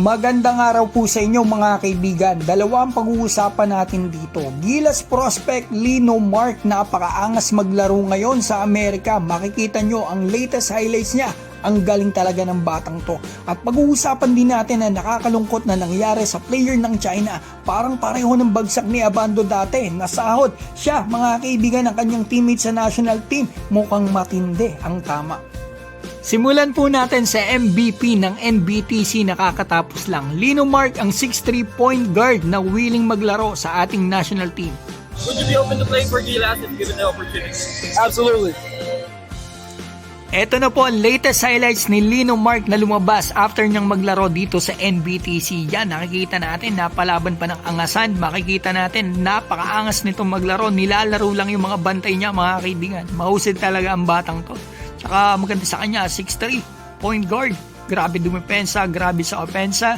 Magandang araw po sa inyo mga kaibigan. Dalawa ang pag-uusapan natin dito. Gilas prospect Lino Mark, napakaangas maglaro ngayon sa Amerika. Makikita nyo ang latest highlights niya. Ang galing talaga ng batang to. At pag-uusapan din natin na nakakalungkot na nangyari sa player ng China. Parang pareho ng bagsak ni Abando dati. Nasahod siya mga kaibigan ng kanyang teammate sa national team. Mukhang matindi ang tama. Simulan po natin sa MVP ng NBTC, nakakatapos lang. Lino Mark ang 6'3" point guard na willing maglaro sa ating national team. Would you be open to playing for Gilas if given the opportunity? Absolutely. Ito na po ang latest highlights ni Lino Mark na lumabas after niyang maglaro dito sa NBTC. Yan, nakikita natin, napalaban pa ng angasan. Makikita natin, napakaangas nitong maglaro. Nilalaro lang yung mga bantay niya mga kaibigan. Mahusay talaga ang batang to. Tsaka maganda sa kanya, 6'3" point guard. Grabe dumepensa, grabe sa opensa.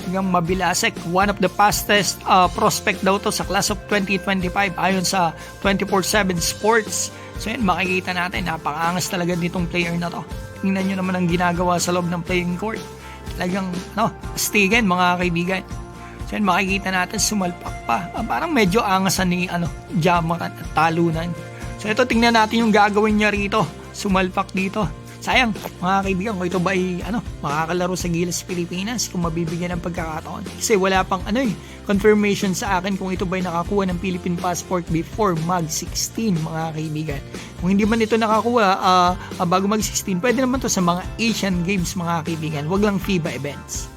Hanggang mabilasek. One of the fastest prospect daw to sa class of 2025 ayon sa 24/7 Sports. So yan, makikita natin, napakaangas talaga nitong player na to. Tingnan nyo naman ang ginagawa sa loob ng playing court. Talagang, astigan mga kaibigan. So yan, makikita natin, sumalpak pa. Parang medyo angasan ni Jamak at talunan. So ito, tingnan natin yung gagawin niya rito. Sumalpak dito. Sayang, mga kaibigan, kung ito ba ay makakalaro sa Gilas Pilipinas kung mabibigyan ng pagkakataon. Kasi wala pang confirmation sa akin kung ito ba ay nakakuha ng Philippine passport before mag-16 mga kaibigan. Kung hindi man ito nakakuha bago mag-16, pwede naman to sa mga Asian Games mga kaibigan. Wag lang FIBA events.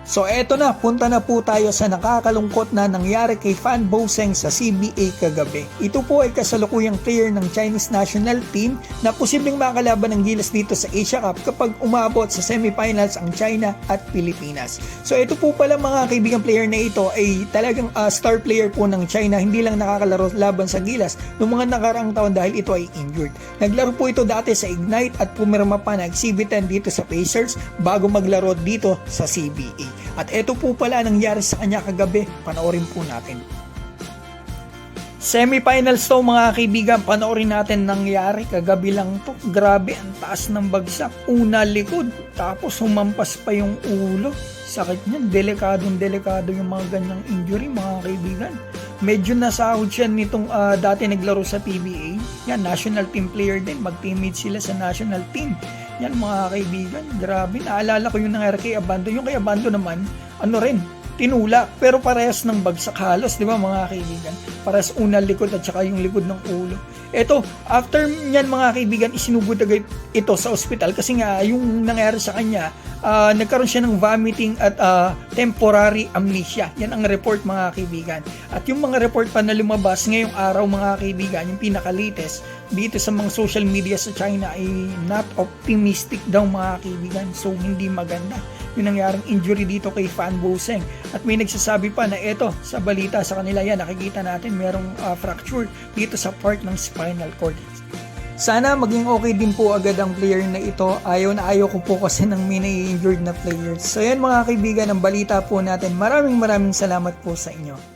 So eto na, punta na po tayo sa nakakalungkot na nangyari kay Fan Boseng sa CBA kagabi. Ito po ay kasalukuyang player ng Chinese national team na posibleng makalaban ng Gilas dito sa Asia Cup kapag umabot sa semifinals ang China at Pilipinas. So ito po pala mga kaibigang player na ito ay talagang star player po ng China, hindi lang nakakalaro laban sa Gilas noong mga nakaraang taon dahil ito ay injured. Naglaro po ito dati sa Ignite at pumirma pa na exhibitan dito sa Pacers bago maglaro dito sa CBA. At ito po pala nangyari sa kanya kagabi, panoorin po natin. Semifinals to mga kaibigan, panoorin natin nangyari kagabi lang to. Grabe, ang taas ng bagsak, una likod, tapos humampas pa yung ulo. Sakit niyan, delikado yung mga ganyang injury mga kaibigan. Medyo nasahod siya nitong dati naglaro sa PBA. Yan, national team player din, mag-teammate sila sa national team. Yan mga kaibigan, grabe. Naalala ko yung nangyari kay Abando. Yung kay Abando naman, tinula. Pero parehas ng bagsak halos, di ba mga kaibigan? Parehas unang likod at saka yung likod ng ulo. Eto, after nyan mga kaibigan, isinugod agad ito sa ospital kasi nga yung nangyari sa kanya, nagkaroon siya ng vomiting at temporary amnesia. Yan ang report mga kaibigan. At yung mga report pa na lumabas ngayong araw mga kaibigan, yung pinaka-latest dito sa mga social media sa China ay not optimistic daw mga kaibigan. So hindi maganda yung nangyaring injury dito kay Fan Boseng. At may nagsasabi pa na eto sa balita sa kanila yan, nakikita natin merong fracture dito sa part ng spinal cord. Sana maging okay din po agad ang player na ito. Ayaw na ayaw ko po kasi ng mini-injured na players. So yan mga kaibigan, ang balita po natin. Maraming salamat po sa inyo.